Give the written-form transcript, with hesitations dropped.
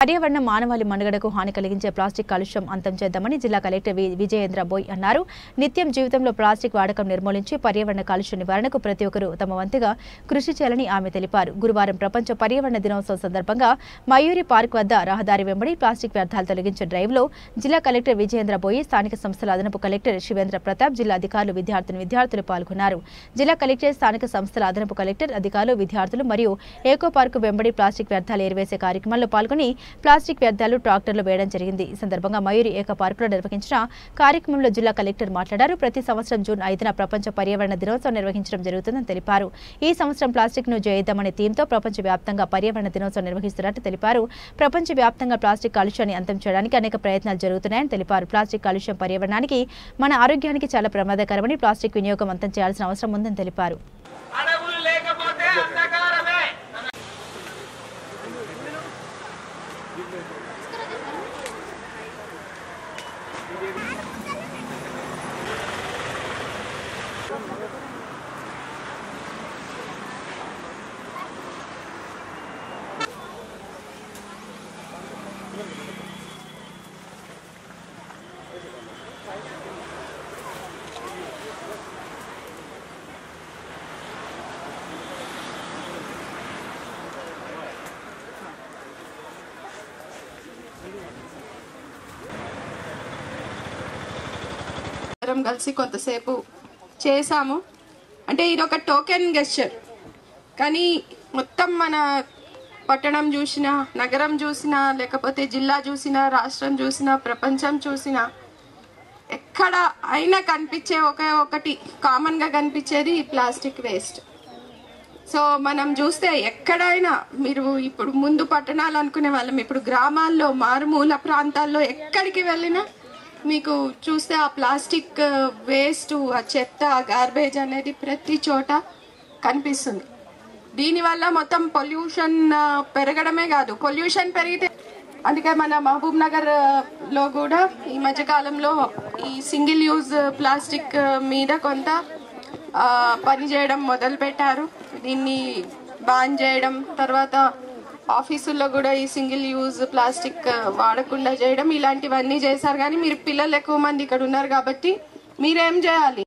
పర్యావరణ మానవాళి మనుగడకు హాని కలిగించే ప్లాస్టిక్ కాలుష్యం అంతం చేద్దామని జిల్లా కలెక్టర్ విజయేంద్ర బోయ్ అన్నారు. నిత్యం జీవితంలో ప్లాస్టిక్ వాడకం నిర్మూలించి పర్యావరణ కాలుష్య నివారణకు ప్రతి ఒక్కరూ తమ వంతుగా కృషి చేయాలని ఆమె తెలిపారు. గురువారం ప్రపంచ పర్యావరణ దినోత్సవం సందర్భంగా మయూరి పార్క్ వద్ద రహదారి వెంబడి ప్లాస్టిక్ వ్యర్థాలు తొలగించే డ్రైవ్లో జిల్లా కలెక్టర్ విజయేంద్ర బోయ్, స్థానిక సంస్థల అదనపు కలెక్టర్ శివేంద్ర ప్రతాప్, జిల్లా అధికారులు, విద్యార్థులు పాల్గొన్నారు. జిల్లా కలెక్టర్, స్థానిక సంస్థల అదనపు కలెక్టర్, అధికారులు, విద్యార్థులు మరియు ఏకో పార్కు వెంబడి ప్లాస్టిక్ వ్యర్థాలు ఏరివేసే కార్యక్రమంలో పాల్గొని ప్లాస్టిక్ వ్యర్థాలు ట్రాక్టర్లు వేయడం జరిగింది. ఈ సందర్భంగా మయూరి ఏక పార్కులో నిర్వహించిన కార్యక్రమంలో జిల్లా కలెక్టర్ మాట్లాడారు. ప్రతి సంవత్సరం జూన్ 5న ప్రపంచ పర్యావరణ దినోత్సవం నిర్వహించడం జరుగుతుందని తెలిపారు. ఈ సంవత్సరం ప్లాస్టిక్ ను జయిద్దామనే థీమ్తో ప్రపంచ వ్యాప్తంగా పర్యావరణ దినోత్సవం నిర్వహిస్తున్నట్టు తెలిపారు. ప్రపంచ వ్యాప్తంగా ప్లాస్టిక్ కాలుష్యాన్ని అంతం చేయడానికి అనేక ప్రయత్నాలు జరుగుతున్నాయని తెలిపారు. ప్లాస్టిక్ కాలుష్యం పర్యావరణానికి, మన ఆరోగ్యానికి చాలా ప్రమాదకరమని, ప్లాస్టిక్ వినియోగం అంతం చేయాల్సిన అవసరం ఉందని తెలిపారు. కలిసి కొంతసేపు చేసాము. అంటే ఇది ఒక టోకెన్ గెస్చర్, కానీ మొత్తం మన పట్టణం చూసినా, నగరం చూసినా, లేకపోతే జిల్లా చూసినా, రాష్ట్రం చూసినా, ప్రపంచం చూసినా, ఎక్కడ అయినా కనిపించే ఒకటి కామన్గా కనిపించేది ప్లాస్టిక్ వేస్ట్. సో మనం చూస్తే ఎక్కడైనా, మీరు ఇప్పుడు ముందు పట్టణాలు అనుకునే వాళ్ళం, ఇప్పుడు గ్రామాల్లో, మారుమూల ప్రాంతాల్లో ఎక్కడికి వెళ్ళినా మీకు చూస్తే ఆ ప్లాస్టిక్ వేస్ట్, ఆ చెత్త, గార్బేజ్ అనేది ప్రతి చోట కనిపిస్తుంది. దీనివల్ల మొత్తం పొల్యూషన్ పెరగడమే కాదు, పొల్యూషన్ పెరిగితే, అందుకే మన మహబూబ్ నగర్లో కూడా ఈ మధ్యకాలంలో ఈ సింగిల్ యూజ్ ప్లాస్టిక్ మీద కొంత పని చేయడం మొదలుపెట్టారు. దీన్ని బాన్ చేయడం, తర్వాత ఆఫీసుల్లో కూడా ఈ సింగిల్ యూజ్ ప్లాస్టిక్ వాడకుండా చేయడం, ఇలాంటివన్నీ చేశారు. కానీ మీరు పిల్లలు ఎక్కువ మంది ఇక్కడ ఉన్నారు కాబట్టి మీరేం చేయాలి,